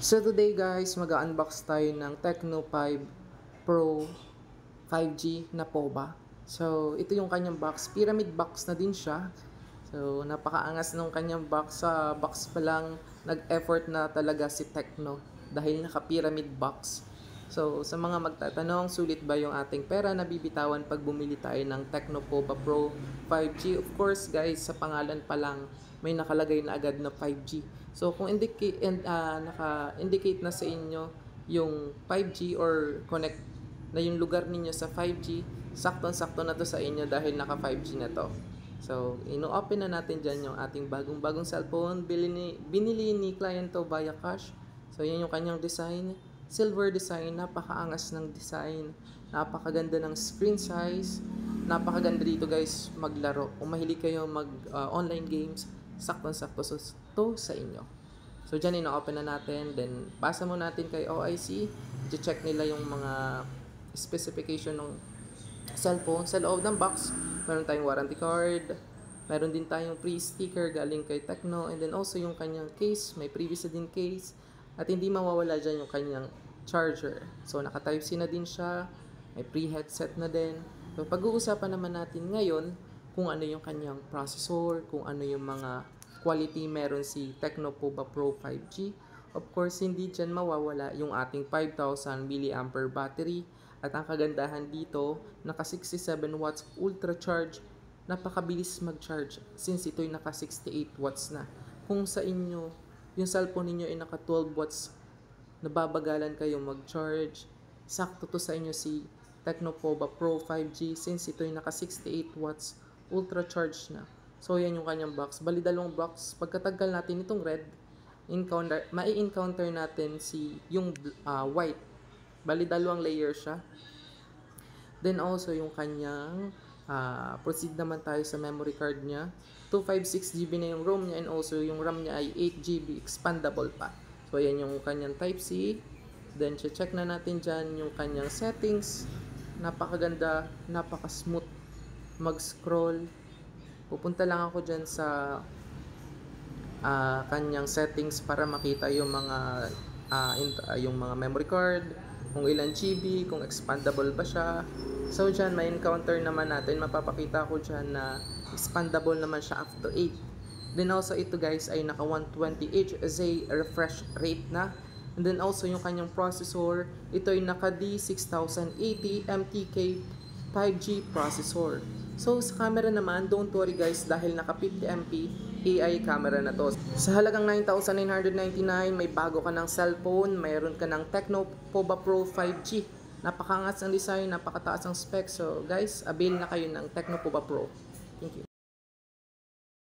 So today guys, mag-unbox tayo ng Tecno 5 Pro 5G na POBA. So ito yung kanyang box, pyramid box na din siya. So napakaangas nung kanyang box, sa box pa lang nag-effort na talaga si Tecno dahil naka-pyramid box. So sa mga magtatanong, sulit ba yung ating pera na bibitawan pag bumili tayo ng Tecno POBA Pro 5G? Of course guys, sa pangalan pa lang may nakalagay na agad na 5G. So kung naka-indicate na sa inyo yung 5G or connect na yung lugar ninyo sa 5G, saktong-sakto na to sa inyo dahil naka 5G na to. So, ino-open na natin dyan yung ating bagong-bagong cellphone. Binili ni client to via cash. So, yan yung kanyang design. Silver design, napakaangas ng design. Napakaganda ng screen size. Napakaganda dito guys maglaro. Kung mahilig kayo mag-online games, saktong-sakto to sa inyo. So, dyan ino-open na natin. Then, basa mo natin kay OIC. I-check nila yung mga specification ng cellphone. Sa loob ng box, meron tayong warranty card. Meron din tayong free sticker galing kay Tecno. And then also yung kanyang case. May previous din case. At hindi mawawala dyan yung kanyang charger. So, naka Type-C na din siya. May pre-headset na din. So, pag-uusapan naman natin ngayon kung ano yung kanyang processor, kung ano yung mga quality meron si Tecno POBA Pro 5G. Of course, hindi dyan mawawala yung ating 5,000 mAh battery. At ang kagandahan dito, naka 67 watts ultra charge, napakabilis mag-charge since ito'y naka 68 watts na. Kung sa inyo, yung cellphone niyo ay naka 12 watts, nababagalan kayo mag-charge, sakto to sa inyo si Tecno POBA Pro 5G since ito'y naka 68 watts ultra charge na. So yan yung kanyang box. Bali dalawang box. Pagkatagal natin itong red, mai-encounter natin yung white. Bali dalawang layer siya. Then also yung kanyang proceed naman tayo sa memory card niya. 256GB na yung ROM niya and also yung RAM niya ay 8GB expandable pa. So ayan yung kanyang Type-C. Then check na natin dyan yung kanyang settings. Napakaganda, napaka-smooth mag-scroll. Pupunta lang ako dyan sa kanyang settings para makita yung mga memory card, kung ilan GB, kung expandable ba siya. So dyan, may encounter naman natin. Mapapakita ko dyan na expandable naman siya up to 8. Then also ito guys ay naka 120 Hz refresh rate na. And then also yung kanyang processor, ito ay naka D6080 MTK 5G processor. So sa camera naman, don't worry guys dahil naka 50MP AI camera na to. Sa halagang 9,999, may bago ka ng cellphone, mayroon ka ng Tecno POBA Pro 5G. Napakaangas ng design, napakataas ang specs. So guys, avail na kayo ng Tecno POBA Pro. Thank you.